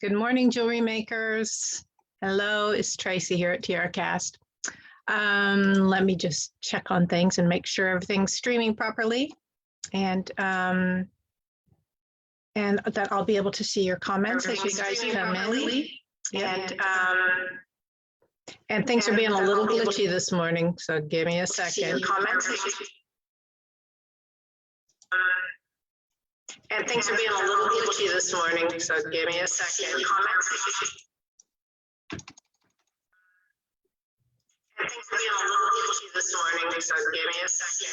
Good morning, jewelry makers. Hello, it's Tracy here at TierraCast. Let me just check on things and make sure everything's streaming properly, and that I'll be able to see your comments as you guys come in. And things are being a little glitchy this morning, so give me a second. And things are being a little glitchy this morning, so give me a second. And things are being a little glitchy this morning, so give me a second.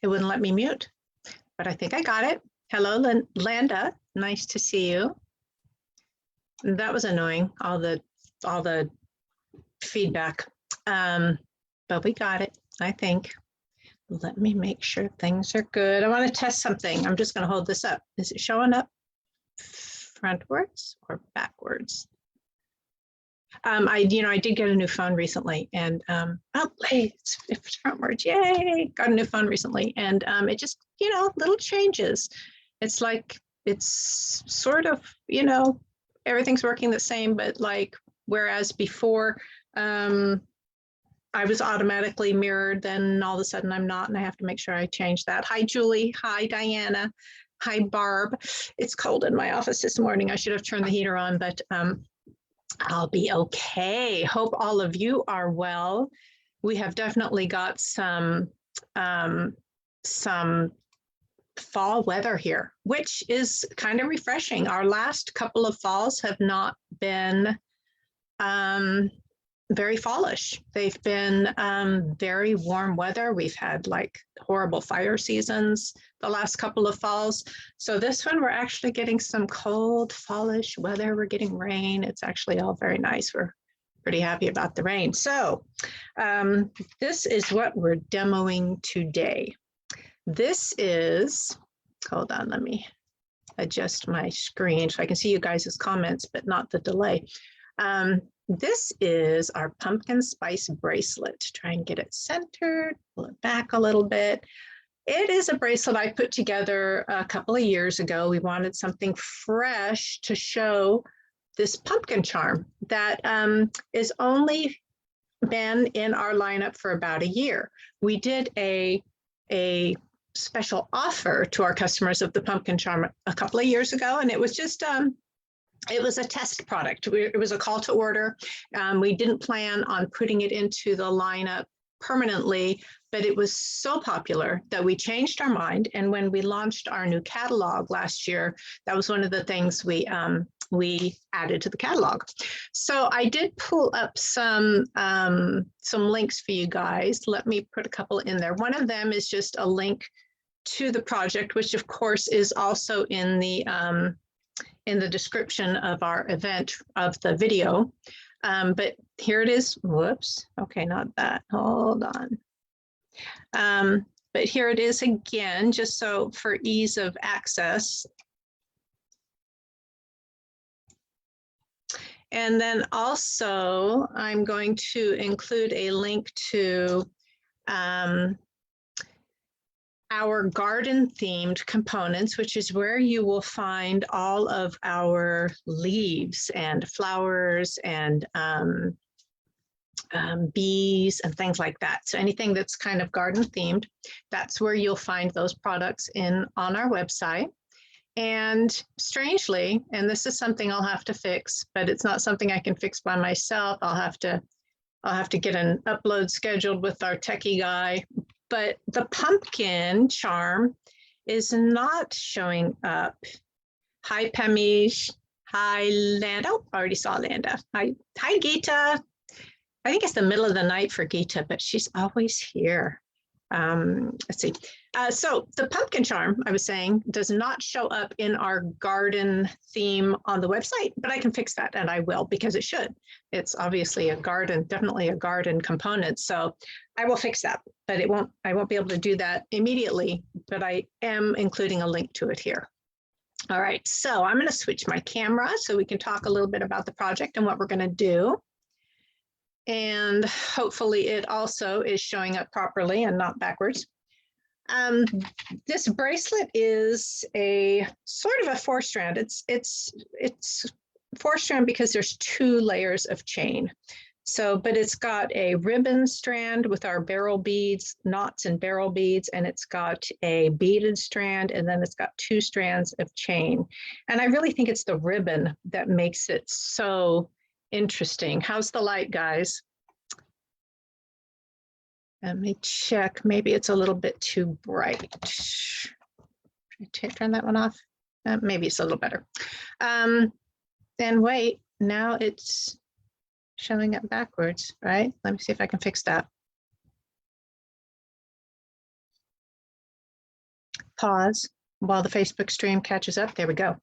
It wouldn't let me mute, but I think I got it. Hello, Landa. Nice to see you. That was annoying, all the feedback, but we got it. I think. Let me make sure things are good. I want to test something. I'm just going to hold this up. Is it showing up frontwards or backwards? I did get a new phone recently, and oh, hey, it's frontwards. Yay! Got a new phone recently, and it just little changes. It's like it's sort of everything's working the same, but like whereas before. I was automatically mirrored, then all of a sudden I'm not, and I have to make sure I change that. Hi, Julie. Hi, Diana. Hi, Barb. It's cold in my office this morning. I should have turned the heater on, but I'll be okay. Hope all of you are well. We have definitely got some fall weather here, which is kind of refreshing. Our last couple of falls have not been very fallish. They've been very warm weather. We've had like horrible fire seasons the last couple of falls. So this one, we're actually getting some cold fallish weather. We're getting rain. It's actually all very nice. We're pretty happy about the rain. So this is what we're demoing today. This is, hold on, let me adjust my screen so I can see you guys' comments, but not the delay. This is our pumpkin spice bracelet. Try and get it centered, pull it back a little bit. It is a bracelet I put together a couple of years ago. We wanted something fresh to show this pumpkin charm that is only been in our lineup for about a year. We did a special offer to our customers of the pumpkin charm a couple of years ago, and it was just it was a test product. It was a call to order. We didn't plan on putting it into the lineup permanently, but it was so popular that we changed our mind. And when we launched our new catalog last year, that was one of the things we added to the catalog. So I did pull up some links for you guys. Let me put a couple in there. One of them is just a link to the project, which of course is also in the description of our event of the video. But here it is. Whoops. Okay, not that. Hold on. But here it is again, just so for ease of access. And then also I'm going to include a link to our garden themed components, which is where you will find all of our leaves and flowers and bees and things like that. So anything that's kind of garden themed, that's where you'll find those products on our website. And strangely, and this is something I'll have to fix, but it's not something I can fix by myself. I'll have to get an upload scheduled with our techie guy. But the pumpkin charm is not showing up. Hi, Pamish. Hi, Landa. Oh, I already saw Landa. Hi, Geeta. I think it's the middle of the night for Geeta, but she's always here. Let's see. So the pumpkin charm, I was saying, does not show up in our garden theme on the website, but I can fix that, and I will, because it should. It's obviously a garden, definitely a garden component. So I will fix that, but I won't be able to do that immediately, but I am including a link to it here. All right, so I'm going to switch my camera so we can talk a little bit about the project and what we're going to do. And hopefully it also is showing up properly and not backwards. Um, this bracelet is a sort of a 4-strand. It's 4-strand because there's 2 layers of chain. So, but it's got a ribbon strand with our barrel beads, knots and barrel beads, and it's got a beaded strand, and then it's got 2 strands of chain. And I really think it's the ribbon that makes it so interesting. How's the light, guys? Let me check. Maybe it's a little bit too bright. Turn that one off. Maybe it's a little better. Then wait, now it's showing up backwards, right? Let me see if I can fix that. Pause while the Facebook stream catches up. There we go.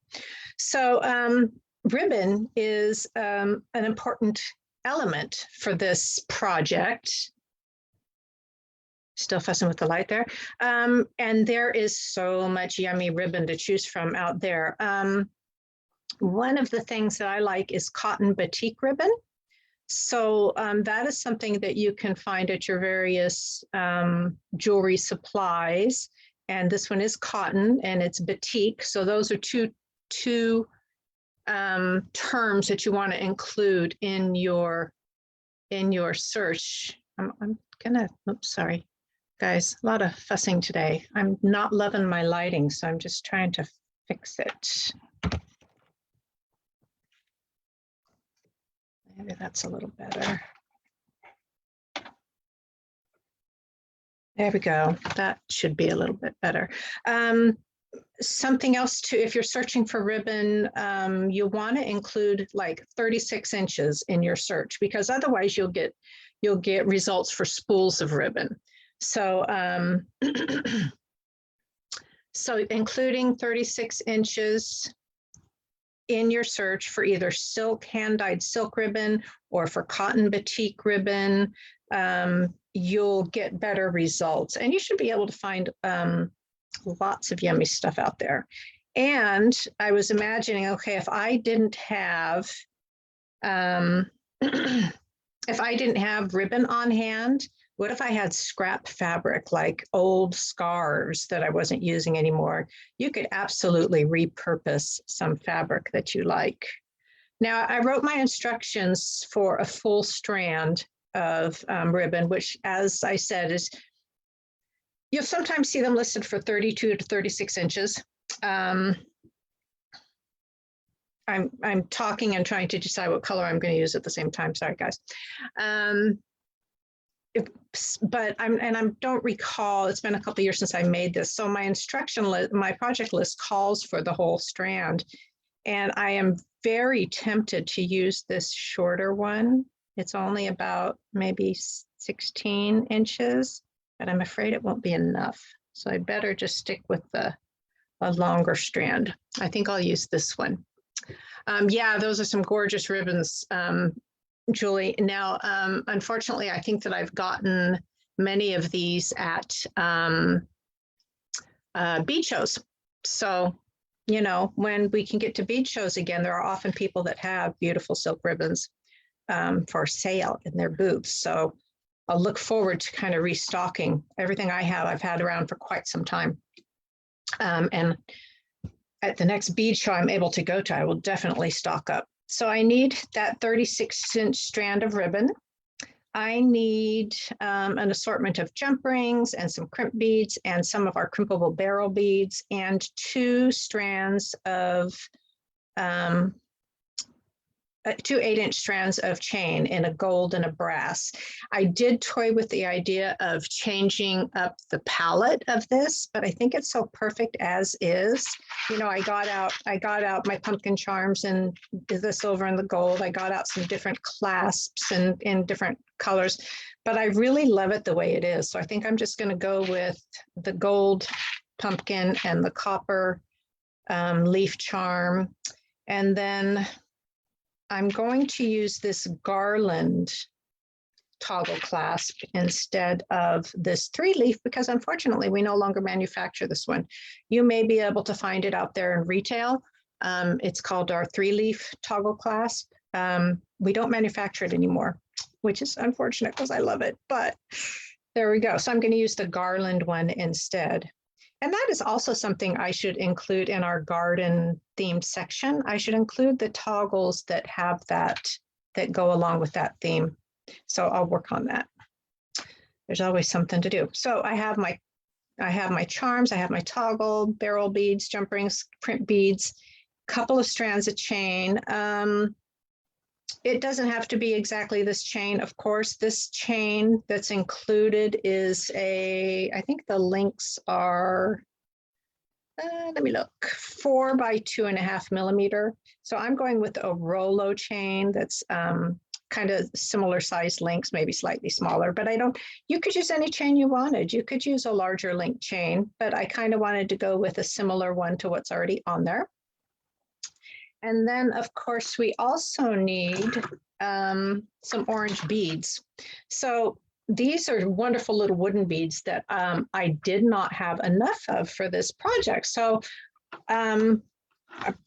So ribbon is an important element for this project. Still fussing with the light there. And there is so much yummy ribbon to choose from out there. One of the things that I like is cotton batik ribbon. So that is something that you can find at your various jewelry supplies. And this one is cotton and it's batik. So those are two terms that you want to include in your search. I'm gonna, oops, sorry. Guys, a lot of fussing today. I'm not loving my lighting, so I'm just trying to fix it. Maybe that's a little better. There we go. That should be a little bit better. Something else too, if you're searching for ribbon, you want to include like 36 inches in your search, because otherwise you'll get results for spools of ribbon. So, so including 36 inches in your search for either silk, hand-dyed silk ribbon or for cotton batik ribbon, you'll get better results. And you should be able to find lots of yummy stuff out there. And I was imagining, okay, if I didn't have ribbon on hand, what if I had scrap fabric, like old scarves that I wasn't using anymore? You could absolutely repurpose some fabric that you like. Now, I wrote my instructions for a full strand of ribbon, which, as I said, is, you'll sometimes see them listed for 32 to 36 inches. I'm talking and trying to decide what color I'm going to use at the same time. Sorry, guys. But I don't recall, it's been a couple of years since I made this. So my instruction list, my project list calls for the whole strand. And I am very tempted to use this shorter one. It's only about maybe 16 inches, but I'm afraid it won't be enough. So I better just stick with a longer strand. I think I'll use this one. Yeah, those are some gorgeous ribbons, Julie. Now, unfortunately, I think that I've gotten many of these at bead shows. So, you know, when we can get to bead shows again, there are often people that have beautiful silk ribbons for sale in their booths. So I'll look forward to kind of restocking everything I have. I've had around for quite some time. And at the next bead show I'm able to go to, I will definitely stock up. So I need that 36-inch strand of ribbon. I need an assortment of jump rings and some crimp beads and some of our crimpable barrel beads and 2 strands of 2 8-inch strands of chain in a gold and a brass. I did toy with the idea of changing up the palette of this, but I think it's so perfect as is. You know, I got out my pumpkin charms and the silver and the gold. I got out some different clasps and in different colors, but I really love it the way it is. So I think I'm just going to go with the gold pumpkin and the copper leaf charm. And then I'm going to use this garland toggle clasp instead of this 3-leaf because unfortunately we no longer manufacture this one. You may be able to find it out there in retail. It's called our 3-leaf toggle clasp. We don't manufacture it anymore, which is unfortunate because I love it, but There we go. So I'm going to use the garland one instead. And that is also something I should include in our garden themed section. I should include the toggles that have that go along with that theme. So I'll work on that. There's always something to do. So I have my charms, I have my toggle, barrel beads, jump rings, print beads, couple of strands of chain. It doesn't have to be exactly this chain. Of course, this chain that's included is I think the links are, let me look, 4 by 2.5 millimeter. So I'm going with a Rolo chain that's kind of similar size links, maybe slightly smaller, but you could use any chain you wanted. You could use a larger link chain, but I kind of wanted to go with a similar one to what's already on there. And then, of course, we also need some orange beads. So these are wonderful little wooden beads that I did not have enough of for this project. So, I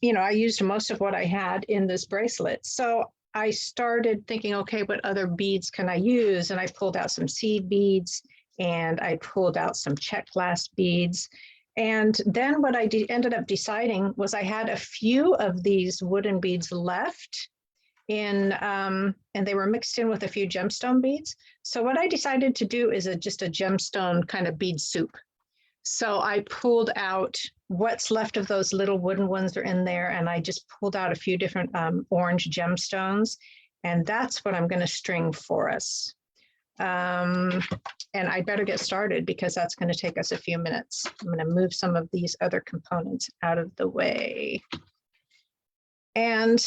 used most of what I had in this bracelet. So I started thinking, okay, what other beads can I use? And I pulled out some seed beads and I pulled out some check glass beads. And then what I ended up deciding was I had a few of these wooden beads left and they were mixed in with a few gemstone beads. So what I decided to do is just a gemstone kind of bead soup. So I pulled out what's left of those little wooden ones are in there, and I just pulled out a few different orange gemstones, and that's what I'm going to string for us. And I better get started because that's going to take us a few minutes. I'm going to move some of these other components out of the way. And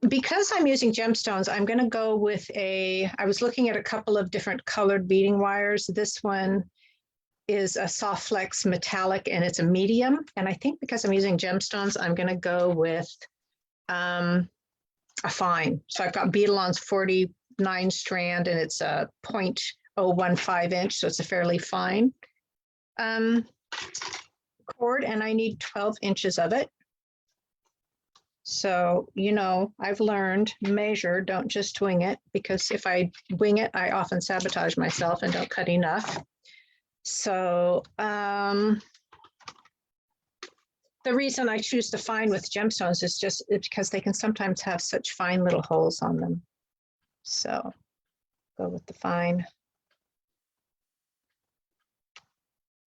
because I'm using gemstones, I'm going to go with I was looking at a couple of different colored beading wires. This one is a soft flex metallic and it's a medium. And I think because I'm using gemstones, I'm going to go with a fine. So I've got Beadalon's 49 strand and it's a 0.015 inch. So it's a fairly fine cord, and I need 12 inches of it. So, I've learned measure, don't just wing it, because if I wing it, I often sabotage myself and don't cut enough. So the reason I choose to fine with gemstones is just because they can sometimes have such fine little holes on them. So go with the fine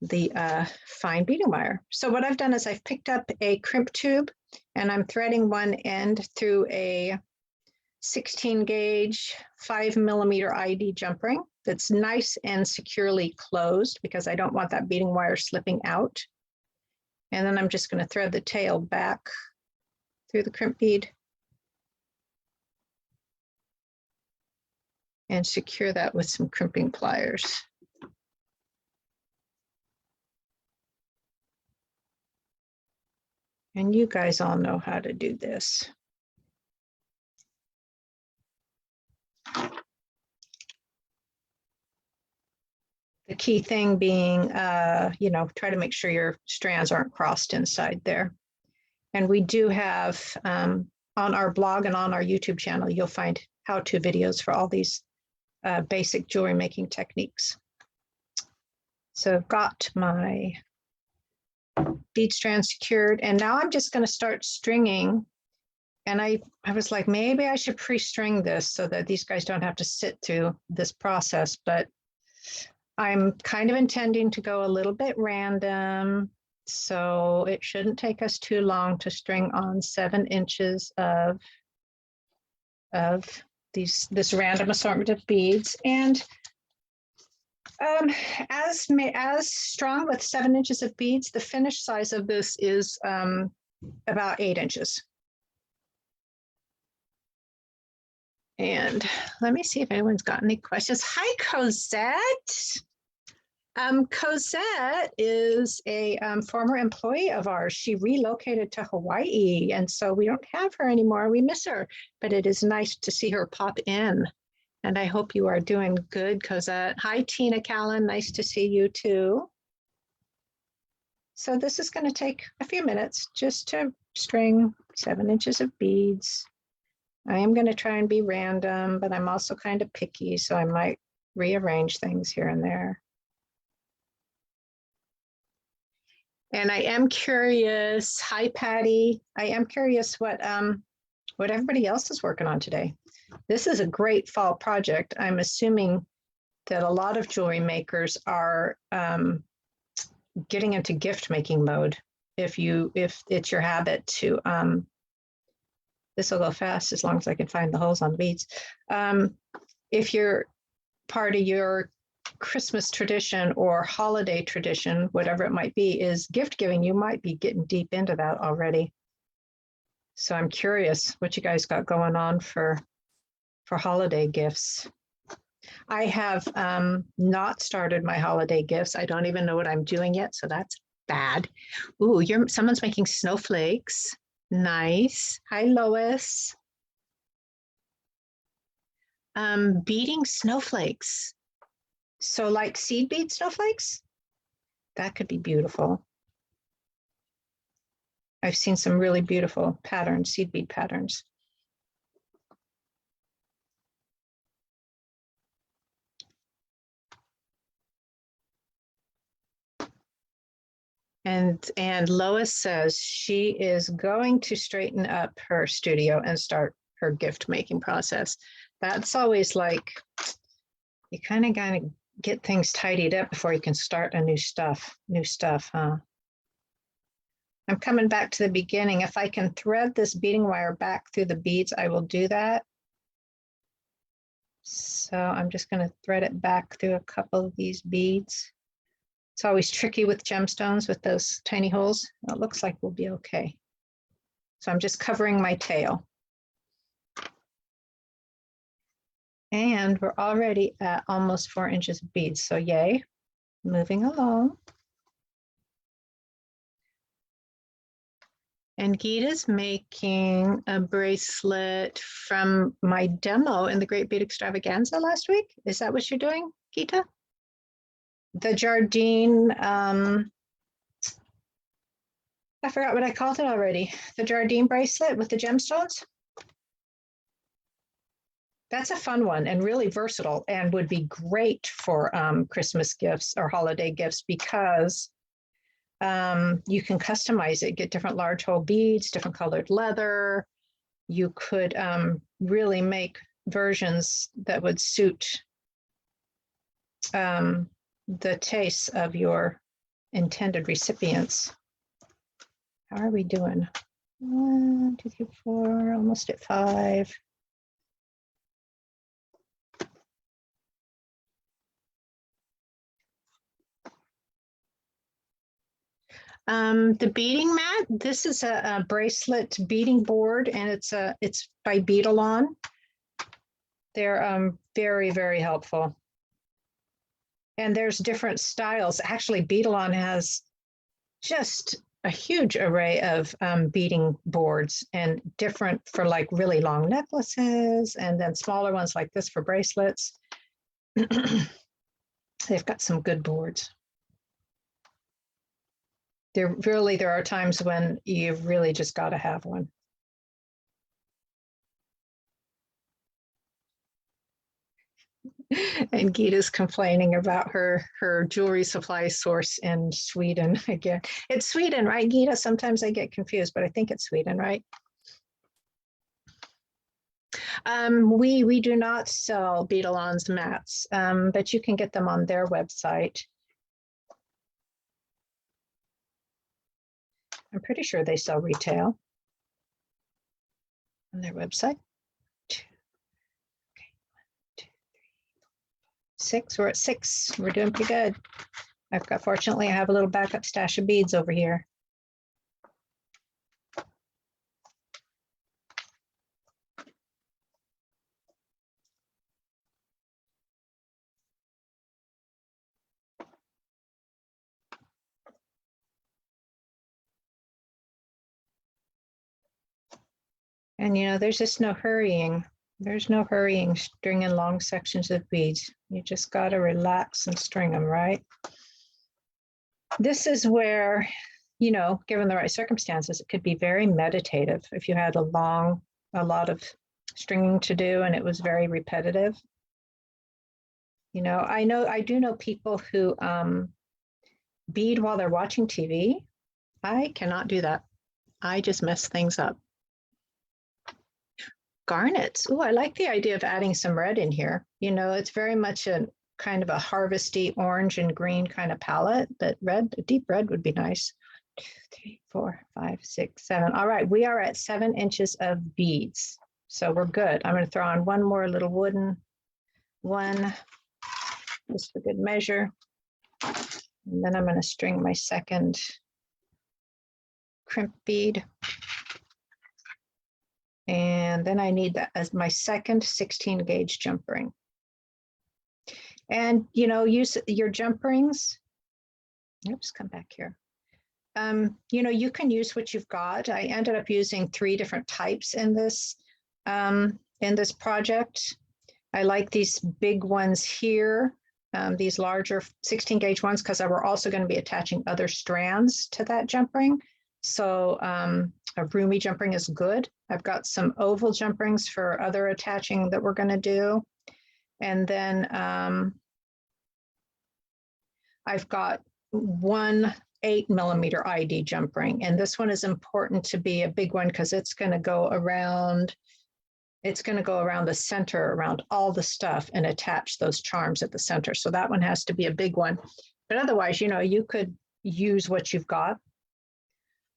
beading wire. So what I've done is I've picked up a crimp tube and I'm threading one end through a 16 gauge 5 millimeter ID jump ring that's nice and securely closed because I don't want that beading wire slipping out. And then I'm just going to thread the tail back through the crimp bead and secure that with some crimping pliers. And you guys all know how to do this. The key thing being, try to make sure your strands aren't crossed inside there. And we do have on our blog and on our YouTube channel, you'll find how-to videos for all these basic jewelry making techniques. So I've got my bead strand secured, and now I'm just going to start stringing. And I was like, maybe I should pre-string this so that these guys don't have to sit through this process, but I'm kind of intending to go a little bit random, so it shouldn't take us too long to string on 7 inches of this random assortment of beads. And as strong with 7 inches of beads, the finished size of this is about 8 inches. And let me see if anyone's got any questions. Hi, Cosette. Cosette is a former employee of ours. She relocated to Hawaii, and so we don't have her anymore. We miss her, but it is nice to see her pop in. And I hope you are doing good, Cosette. Hi, Tina Callan. Nice to see you too. So this is going to take a few minutes just to string 7 inches of beads. I am going to try and be random, but I'm also kind of picky, so I might rearrange things here and there. And I am curious, hi Patty, I am curious what everybody else is working on today. This is a great fall project. I'm assuming that a lot of jewelry makers are getting into gift making mode. If it's your habit to, this will go fast as long as I can find the holes on the beads. If you're part of your Christmas tradition or holiday tradition, whatever it might be, is gift giving, you might be getting deep into that already. So I'm curious what you guys got going on for holiday gifts. I have not started my holiday gifts. I don't even know what I'm doing yet, so that's bad. Ooh, someone's making snowflakes. Nice. Hi, Lois. Beading snowflakes. So like seed bead snowflakes? That could be beautiful. I've seen some really beautiful patterns, seed bead patterns. And Lois says she is going to straighten up her studio and start her gift making process. That's always like, you kind of gotta get things tidied up before you can start a new stuff, huh? I'm coming back to the beginning. If I can thread this beading wire back through the beads, I will do that. So I'm just going to thread it back through a couple of these beads. It's always tricky with gemstones with those tiny holes. It looks like we'll be okay. So I'm just covering my tail. And we're already at almost 4 inches of beads. So yay, moving along. And Geeta's making a bracelet from my demo in the Great Bead Extravaganza last week. Is that what you're doing, Geeta? The Jardine, I forgot what I called it already. The Jardine bracelet with the gemstones. That's a fun one and really versatile and would be great for Christmas gifts or holiday gifts because you can customize it, get different large hole beads, different colored leather. You could really make versions that would suit the tastes of your intended recipients. How are we doing? 1, 2, 3, 4, almost at 5. The beading mat, this is a bracelet beading board, and it's by Beadalon. They're very, very helpful. And there's different styles. Actually, Beadalon has just a huge array of beading boards, and different for like really long necklaces, and then smaller ones like this for bracelets. They've got some good boards. There are times when you've really just got to have one. And Geeta's complaining about her jewelry supply source in Sweden again. It's Sweden, right, Geeta? Sometimes I get confused, but I think it's Sweden, right? We do not sell Beadalon's mats, but you can get them on their website. I'm pretty sure they sell retail on their website. 2, okay, 1, 2, 3, 6. We're at 6. We're doing pretty good. Fortunately, I have a little backup stash of beads over here. And there's just no hurrying. There's no hurrying stringing long sections of beads. You just got to relax and string them, right? This is where, given the right circumstances, it could be very meditative. If you had a lot of stringing to do and it was very repetitive. You know, I do know people who bead while they're watching TV. I cannot do that. I just mess things up. Garnets. Oh, I like the idea of adding some red in here. You know, it's very much a kind of a harvesty orange and green kind of palette, but red, a deep red would be nice. 2, 3, 4, 5, 6, 7. All right, we are at 7 inches of beads. So we're good. I'm going to throw on one more little wooden one, just for good measure. And then I'm going to string my second crimp bead. And then I need that as my second 16 gauge jump ring. And, you know, use your jump rings. Oops, come back here. You know, you can use what you've got. I ended up using 3 different types in this project. I like these big ones here, these larger 16 gauge ones, because we're also going to be attaching other strands to that jump ring. So a roomy jump ring is good. I've got some oval jump rings for other attaching that we're going to do. And then I've got one 8mm ID jump ring. And this one is important to be a big one because it's going to go around. It's going to go around the center, around all the stuff, and attach those charms at the center. So that one has to be a big one. But otherwise, you know, you could use what you've got.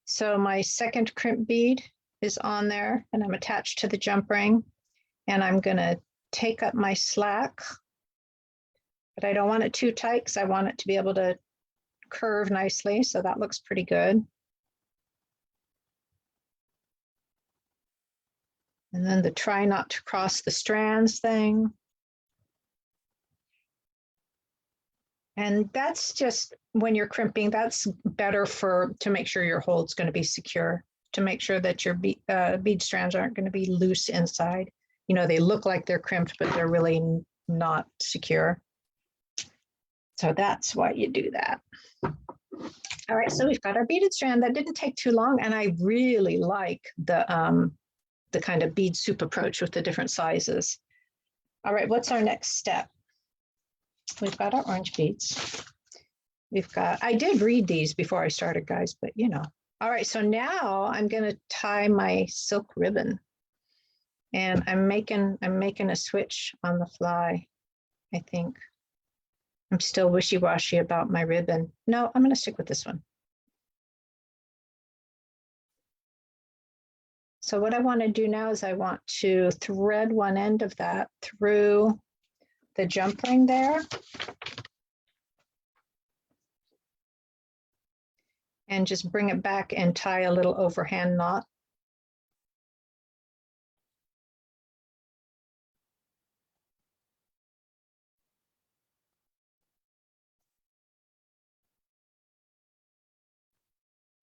So my second crimp bead is on there, and I'm attached to the jump ring. And I'm going to take up my slack, but I don't want it too tight because I want it to be able to curve nicely. So that looks pretty good. And then the try not to cross the strands thing. And that's just when you're crimping, that's better to make sure your hold's going to be secure, to make sure that your bead strands aren't going to be loose inside. You know, they look like they're crimped, but they're really not secure. So that's why you do that. All right, so we've got our beaded strand. That didn't take too long, and I really like the kind of bead soup approach with the different sizes. All right, what's our next step? We've got our orange beads. We've got, I did read these before I started, guys, but you know. All right, so now I'm going to tie my silk ribbon. And I'm making a switch on the fly, I think. I'm still wishy-washy about my ribbon. No, I'm going to stick with this one. So what I want to do now is I want to thread one end of that through the jump ring there. And just bring it back and tie a little overhand knot.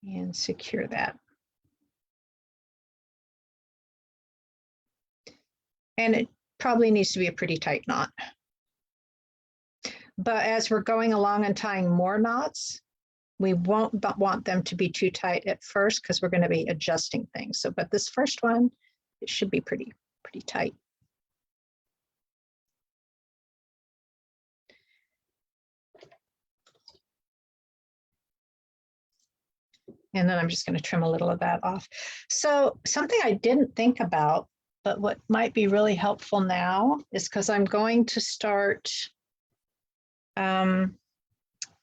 And secure that. And it probably needs to be a pretty tight knot. But as we're going along and tying more knots, we won't want them to be too tight at first because we're going to be adjusting things. So, but this first one, it should be pretty tight. And then I'm just going to trim a little of that off. So something I didn't think about, but what might be really helpful now is because I'm going to start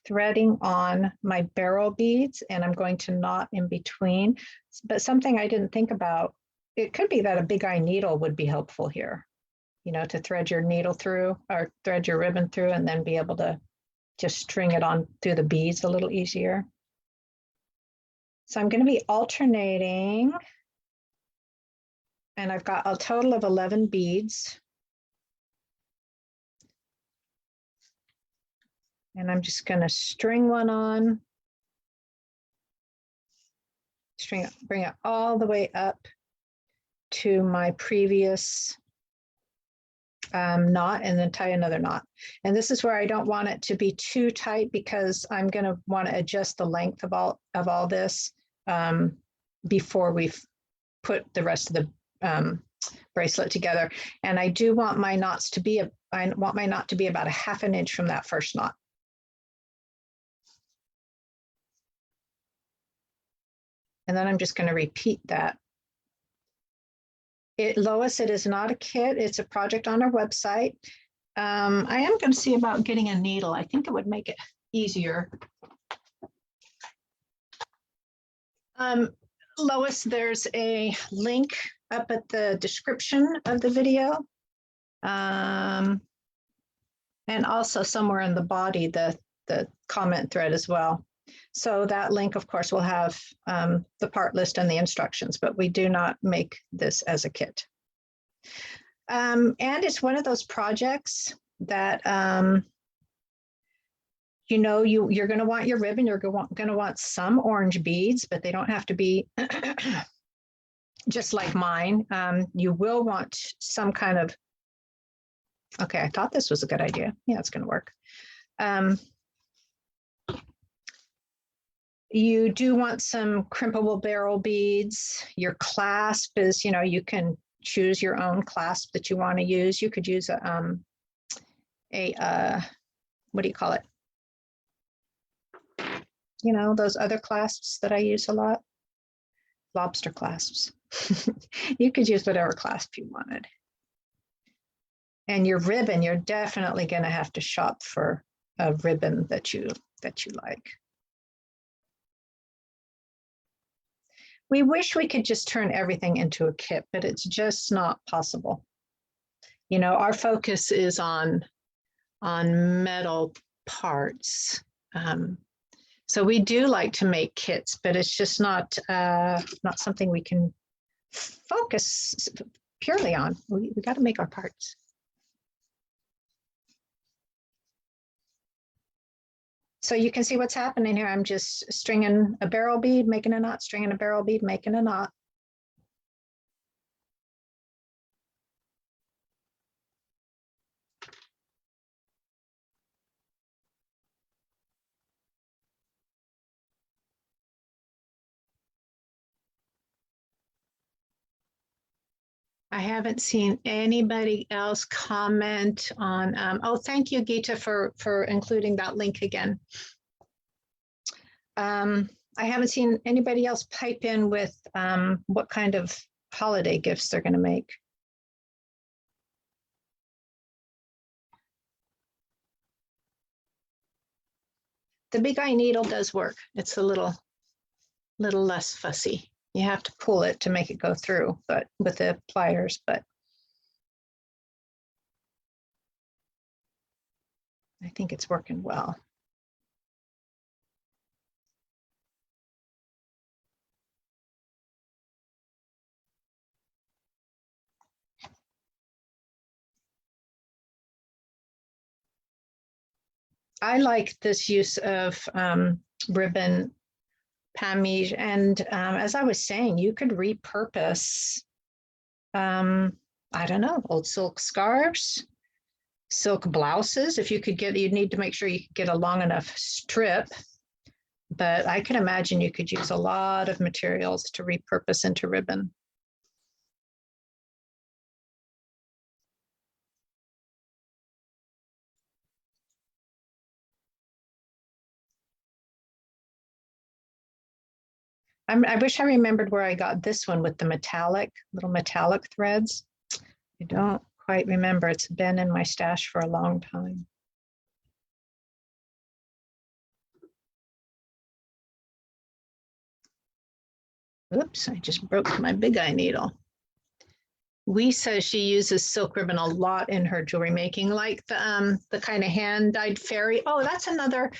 threading on my barrel beads, and I'm going to knot in between. But something I didn't think about, it could be that a big eye needle would be helpful here, you know, to thread your needle through or thread your ribbon through and then be able to just string it on through the beads a little easier. So I'm going to be alternating, and I've got a total of 11 beads. And I'm just going to string one on, bring it all the way up to my previous knot, and then tie another knot. And this is where I don't want it to be too tight because I'm going to want to adjust the length of all this before we've put the rest of the bracelet together. And I do want my knots to be I want my knot to be about 1/2 inch from that first knot. And then I'm just going to repeat that. Lois, it is not a kit. It's a project on our website. I am going to see about getting a needle. I think it would make it easier. Lois, there's a link up at the description of the video. And also somewhere in the body, the comment thread as well. So that link, of course, will have the part list and the instructions, but we do not make this as a kit. And it's one of those projects that, you know, you're going to want your ribbon, you're going to want some orange beads, but they don't have to be just like mine. You will want some kind of, okay, I thought this was a good idea. Yeah, it's going to work. You do want some crimpable barrel beads. Your clasp is, you know, you can choose your own clasp that you want to use. You could use a what do you call it? You know, those other clasps that I use a lot, lobster clasps. You could use whatever clasp you wanted. And your ribbon, you're definitely going to have to shop for a ribbon that you like. We wish we could just turn everything into a kit, but it's just not possible. You know, our focus is on metal parts. So we do like to make kits, but it's just not something we can focus purely on. We got to make our parts. So you can see what's happening here. I'm just stringing a barrel bead, making a knot, stringing a barrel bead, making a knot. I haven't seen anybody else comment on, oh, thank you, Geeta, for including that link again. I haven't seen anybody else pipe in with what kind of holiday gifts they're going to make. The big eye needle does work. It's a little less fussy. You have to pull it to make it go through, but with the pliers, but I think it's working well. I like this use of ribbon pamige, and as I was saying, you could repurpose, I don't know, old silk scarves, silk blouses. If you could get, you'd need to make sure you could get a long enough strip, but I can imagine you could use a lot of materials to repurpose into ribbon. I wish I remembered where I got this one with the little metallic threads. I don't quite remember. It's been in my stash for a long time. Oops, I just broke my big eye needle. Wee says she uses silk ribbon a lot in her jewelry making, like the kind of hand-dyed fairy. Oh, that's another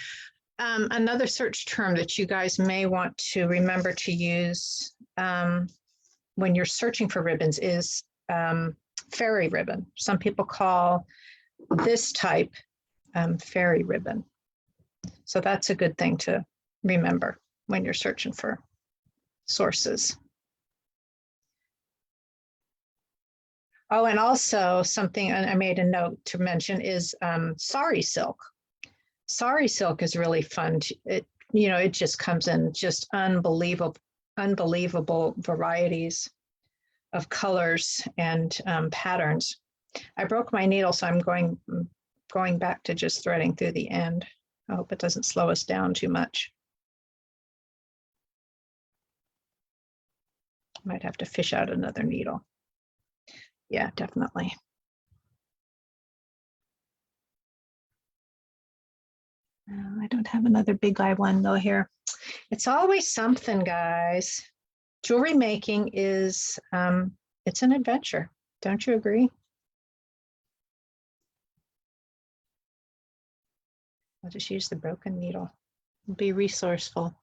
search term that you guys may want to remember to use when you're searching for ribbons is fairy ribbon. Some people call this type fairy ribbon. So that's a good thing to remember when you're searching for sources. Oh, and also something I made a note to mention is sari silk. Sari silk is really fun. It just comes in just unbelievable varieties of colors and patterns. I broke my needle, so I'm going back to just threading through the end. I hope it doesn't slow us down too much. Might have to fish out another needle. Yeah, definitely. I don't have another big eye one though here. It's always something, guys. Jewelry making is, it's an adventure. Don't you agree? I'll just use the broken needle. Be resourceful.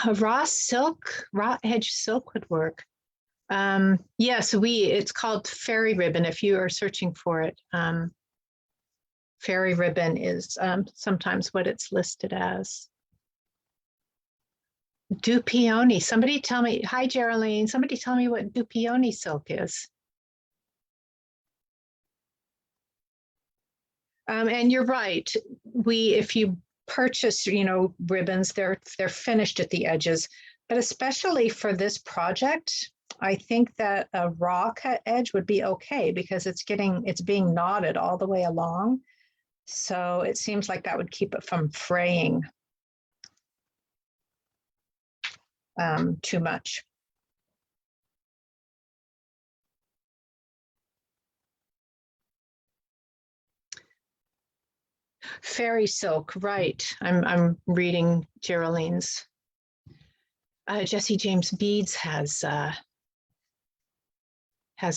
Raw silk, raw edge silk would work. Yes, it's called fairy ribbon if you are searching for it. Fairy ribbon is sometimes what it's listed as. Dupioni. Somebody tell me, hi Geraldine, somebody tell me what Dupioni silk is. And you're right. If you purchase, ribbons, they're finished at the edges, but especially for this project, I think that a raw cut edge would be okay because it's being knotted all the way along. So it seems like that would keep it from fraying too much. Fairy silk, right. I'm reading Geraldine's. Jesse James Beads has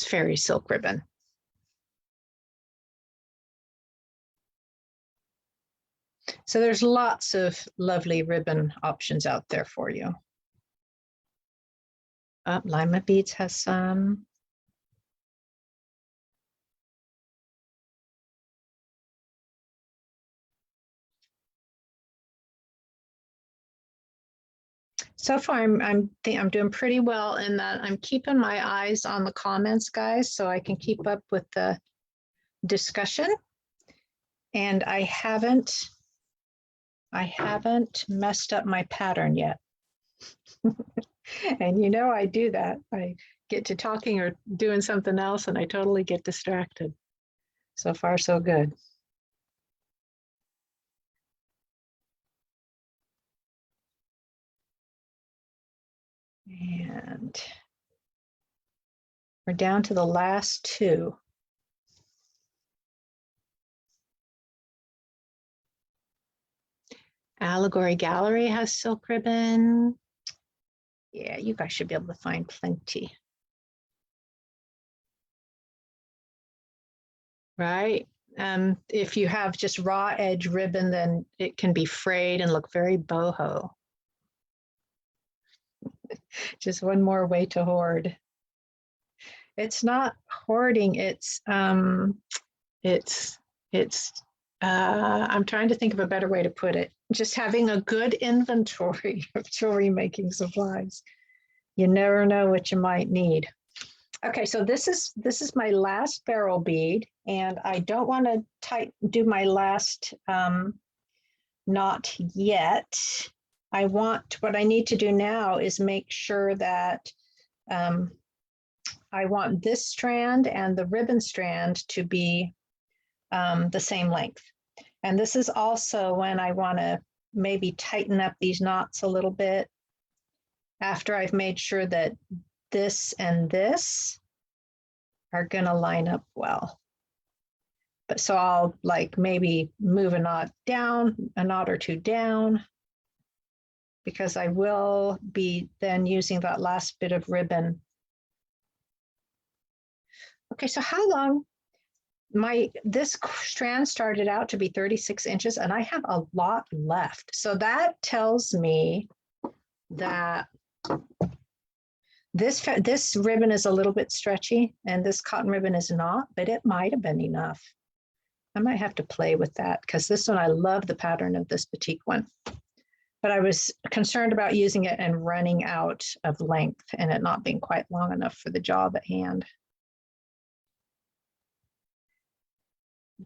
fairy silk ribbon. So there's lots of lovely ribbon options out there for you. Lima Beads has some. So far, I'm doing pretty well in that I'm keeping my eyes on the comments, guys, so I can keep up with the discussion. And I haven't messed up my pattern yet. And I do that. I get to talking or doing something else and I totally get distracted. So far, so good. And we're down to the last two. Allegory Gallery has silk ribbon. Yeah, you guys should be able to find plenty. Right? If you have just raw edge ribbon, then it can be frayed and look very boho. Just one more way to hoard. It's not hoarding, it's I'm trying to think of a better way to put it. Just having a good inventory of jewelry making supplies. You never know what you might need. Okay, so this is my last barrel bead, and I don't want to do my last knot yet. What I need to do now is make sure that I want this strand and the ribbon strand to be the same length. And this is also when I want to maybe tighten up these knots a little bit after I've made sure that this and this are going to line up well. But so I'll maybe move a knot down, a knot or two down, because I will be then using that last bit of ribbon. Okay, so how long? This strand started out to be 36 inches and I have a lot left. So that tells me that this ribbon is a little bit stretchy and this cotton ribbon is not, but it might have been enough. I might have to play with that because this one, I love the pattern of this batik one, but I was concerned about using it and running out of length and it not being quite long enough for the job at hand.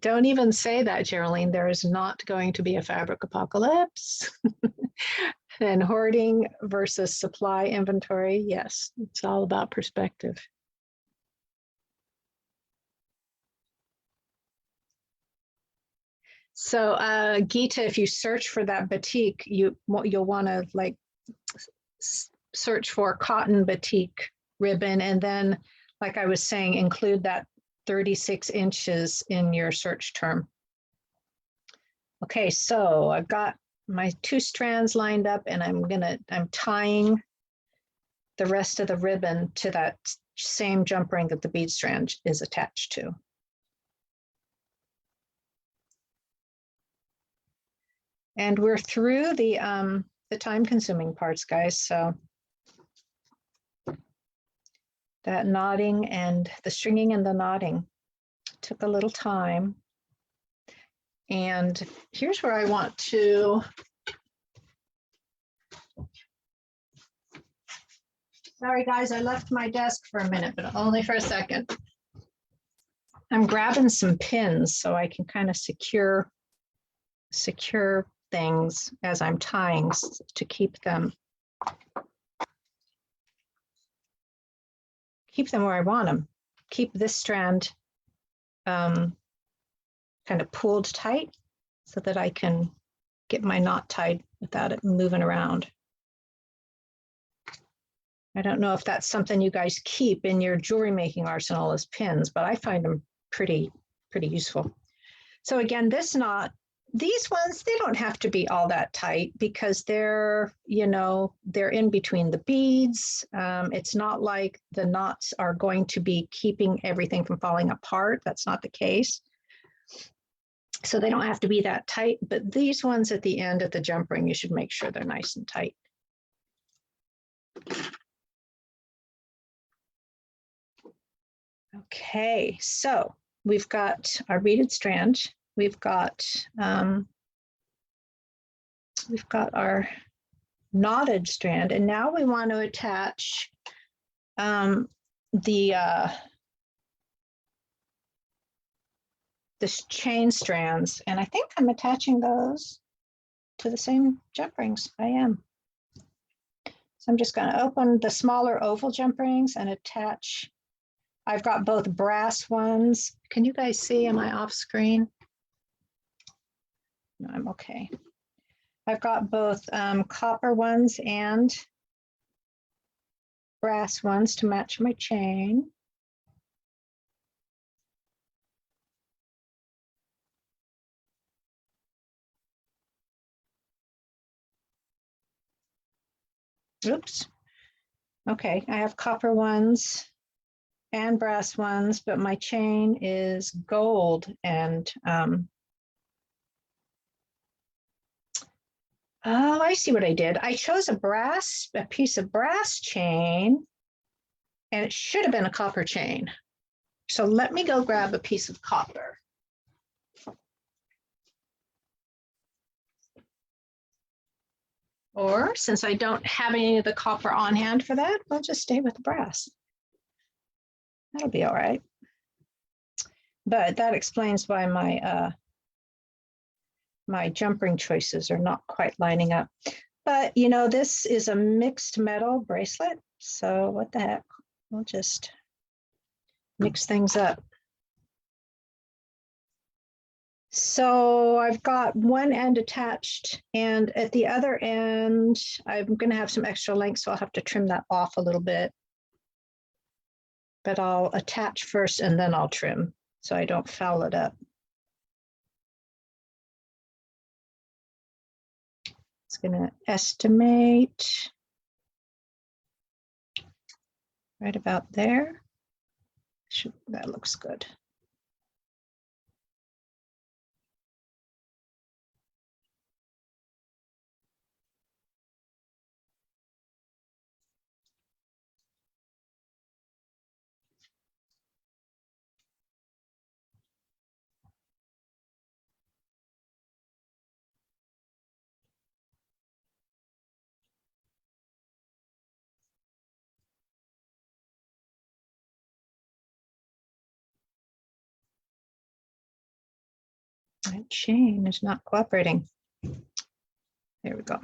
Don't even say that, Geraldine. There is not going to be a fabric apocalypse. And hoarding versus supply inventory, yes, it's all about perspective. So Geeta, if you search for that batik, you'll want to like search for cotton batik ribbon, and then, like I was saying, include that 36 inches in your search term. Okay, so I've got my 2 strands lined up, and I'm tying the rest of the ribbon to that same jump ring that the bead strand is attached to. And we're through the time-consuming parts, guys. So that knotting and the stringing and the knotting took a little time. And here's where I want to, sorry guys, I left my desk for a minute, but only for a second. I'm grabbing some pins so I can kind of secure things as I'm tying to keep them where I want them. Keep this strand kind of pulled tight so that I can get my knot tied without it moving around. I don't know if that's something you guys keep in your jewelry making arsenal as pins, but I find them pretty useful. So again, this knot, these ones, they don't have to be all that tight because they're, they're in between the beads. It's not like the knots are going to be keeping everything from falling apart. That's not the case. So they don't have to be that tight, but these ones at the end at the jump ring, you should make sure they're nice and tight. Okay, so we've got our beaded strand. We've got our knotted strand, and now we want to attach this chain strands, and I think I'm attaching those to the same jump rings. I am. So I'm just going to open the smaller oval jump rings and attach. I've got both brass ones. Can you guys see? Am I off screen? No, I'm okay. I've got both copper ones and brass ones to match my chain. Oops. Okay, I have copper ones and brass ones, but my chain is gold. And oh, I see what I did. I chose a piece of brass chain, and it should have been a copper chain. So let me go grab a piece of copper. Or since I don't have any of the copper on hand for that, I'll just stay with the brass. That'll be all right. But that explains why my jump ring choices are not quite lining up. But this is a mixed metal bracelet. So what the heck? We'll just mix things up. So I've got one end attached, and at the other end, I'm going to have some extra length, so I'll have to trim that off a little bit. But I'll attach first and then I'll trim so I don't foul it up. It's going to estimate right about there. That looks good. My chain is not cooperating. There we go.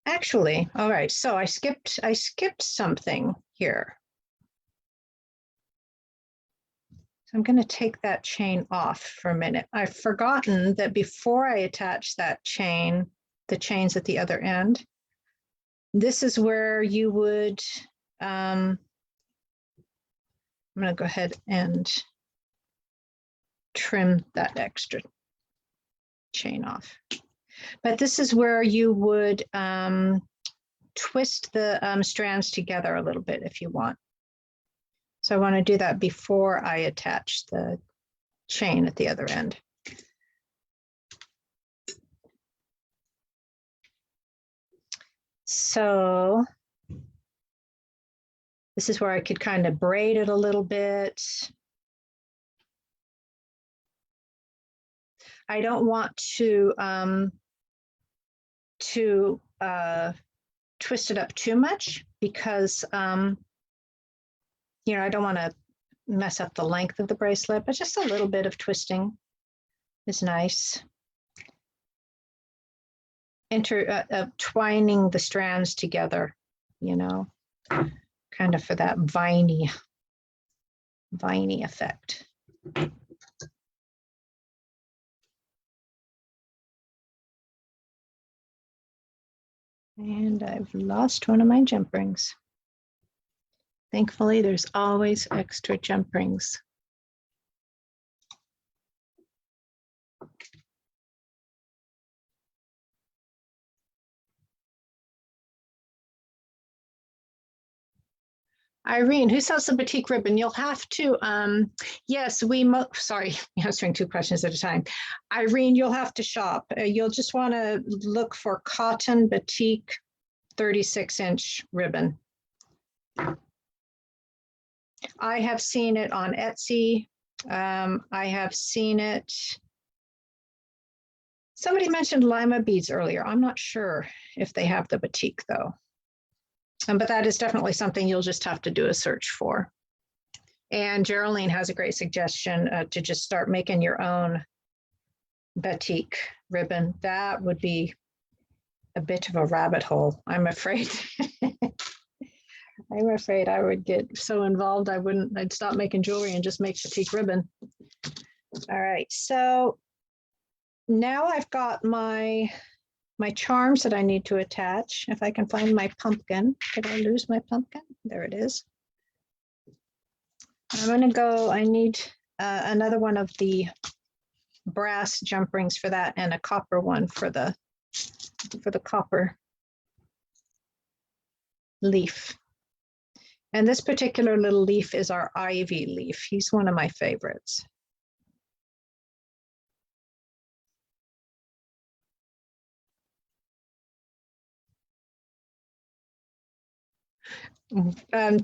Actually, all right, so I skipped something here. I'm going to take that chain off for a minute. I've forgotten that before I attach that chain, the chains at the other end, this is where you would, I'm going to go ahead and trim that extra chain off. But this is where you would twist the strands together a little bit if you want. So I want to do that before I attach the chain at the other end. So this is where I could kind of braid it a little bit. I don't want to twist it up too much because you know, I don't want to mess up the length of the bracelet, but just a little bit of twisting is nice. Twining the strands together, you know, kind of for that viney effect. And I've lost one of my jump rings. Thankfully, there's always extra jump rings. Irene, who sells the batik ribbon? You'll have to, yes, sorry, answering two questions at a time. Irene, you'll have to shop. You'll just want to look for cotton batik 36-inch ribbon. I have seen it on Etsy. I have seen it. Somebody mentioned lima beads earlier. I'm not sure if they have the batik though. But that is definitely something you'll just have to do a search for. And Geraldine has a great suggestion to just start making your own batik ribbon. That would be a bit of a rabbit hole, I'm afraid. I'm afraid I would get so involved I'd stop making jewelry and just make batik ribbon. All right, so now I've got my charms that I need to attach. If I can find my pumpkin. Did I lose my pumpkin? There it is. I'm going to go, I need another one of the brass jump rings for that and a copper one for the copper leaf. And this particular little leaf is our ivy leaf. He's one of my favorites.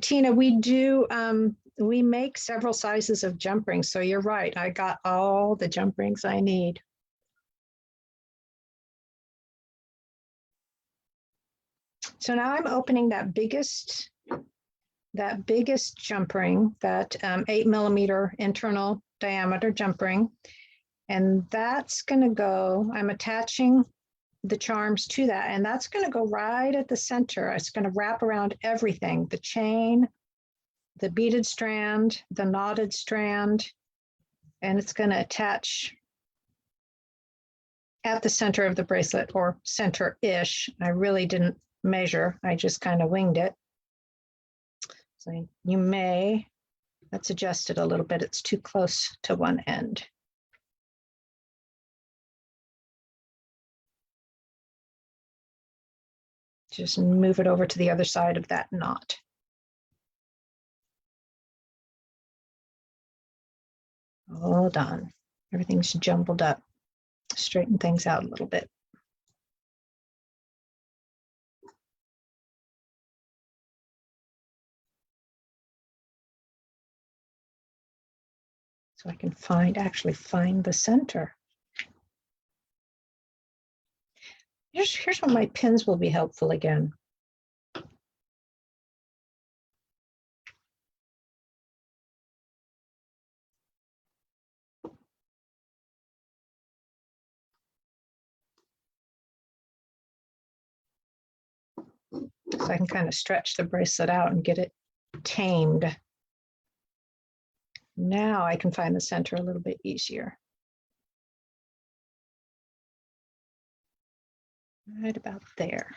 Tina, we make several sizes of jump rings. So you're right. I got all the jump rings I need. So now I'm opening that biggest jump ring, that 8mm internal diameter jump ring. And that's going to go, I'm attaching the charms to that, and that's going to go right at the center. It's going to wrap around everything, the chain, the beaded strand, the knotted strand, and it's going to attach at the center of the bracelet, or center-ish. I really didn't measure, I just kind of winged it. So let's adjust it a little bit. It's too close to one end. Just move it over to the other side of that knot. Hold on, everything's jumbled up. Straighten things out a little bit. So I can actually find the center. Here's where my pins will be helpful again. So I can kind of stretch the bracelet out and get it tamed. Now I can find the center a little bit easier. Right about there.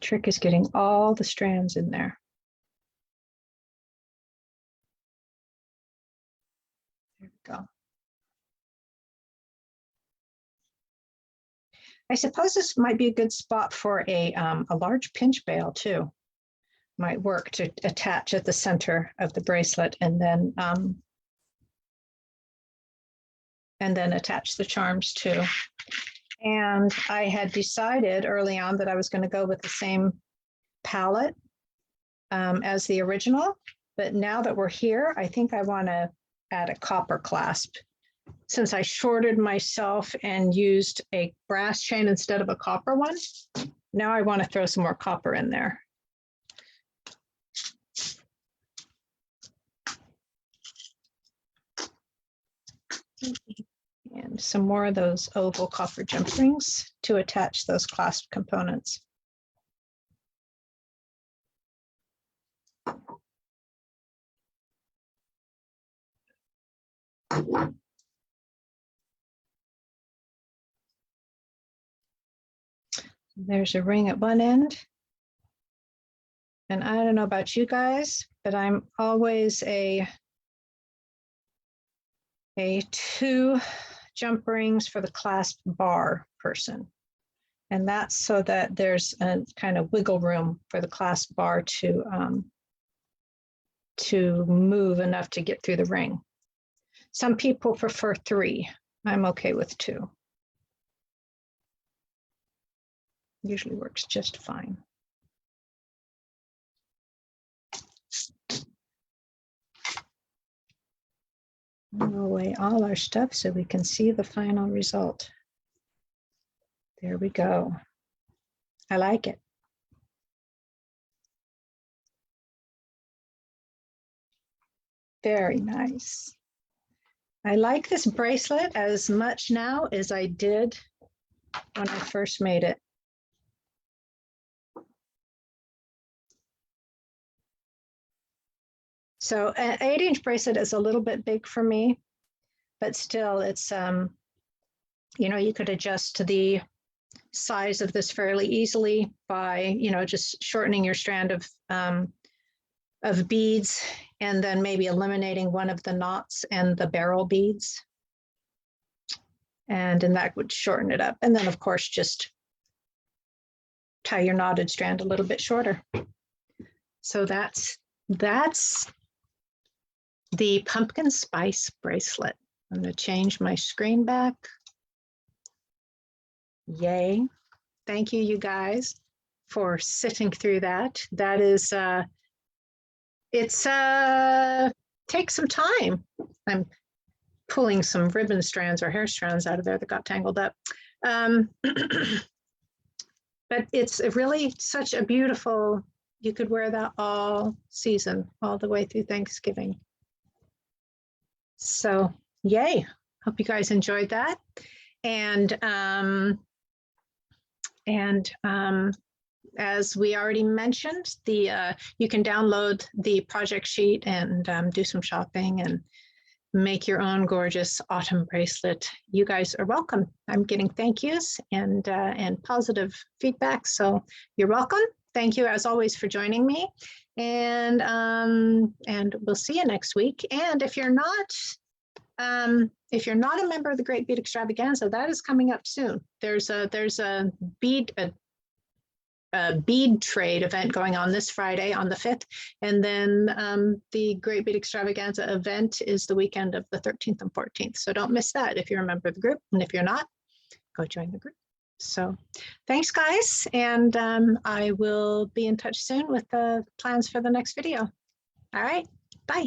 Trick is getting all the strands in there. There we go. I suppose this might be a good spot for a large pinch bail too. Might work to attach at the center of the bracelet and then attach the charms too. And I had decided early on that I was going to go with the same palette as the original, but now that we're here, I think I want to add a copper clasp. Since I shorted myself and used a brass chain instead of a copper one, now I want to throw some more copper in there. And some more of those oval copper jump rings to attach those clasp components. There's a ring at one end. And I don't know about you guys, but I'm always a 2 jump rings for the clasp bar person. And that's so that there's a kind of wiggle room for the clasp bar to move enough to get through the ring. Some people prefer 3. I'm okay with 2. Usually works just fine. We'll away all our stuff so we can see the final result. There we go. I like it. Very nice. I like this bracelet as much now as I did when I first made it. So an 8-inch bracelet is a little bit big for me, but still it's, you know, you could adjust to the size of this fairly easily by, you know, just shortening your strand of beads and then maybe eliminating one of the knots and the barrel beads. And then that would shorten it up. And then of course, just tie your knotted strand a little bit shorter. So that's the pumpkin spice bracelet. I'm going to change my screen back. Yay. Thank you, you guys, for sitting through that. That is, it's takes some time. I'm pulling some ribbon strands or hair strands out of there that got tangled up. But it's really such a beautiful, you could wear that all season, all the way through Thanksgiving. So yay, hope you guys enjoyed that. And as we already mentioned, you can download the project sheet and do some shopping and make your own gorgeous autumn bracelet. You guys are welcome. I'm getting thank yous and positive feedback, so you're welcome. Thank you as always for joining me, and we'll see you next week. And if you're not a member of the Great Bead Extravaganza, that is coming up soon. There's a bead trade event going on this Friday on the 5th. And then the Great Bead Extravaganza event is the weekend of the 13th and 14th. So don't miss that if you're a member of the group. And if you're not, go join the group. So thanks, guys. And I will be in touch soon with the plans for the next video. All right, bye.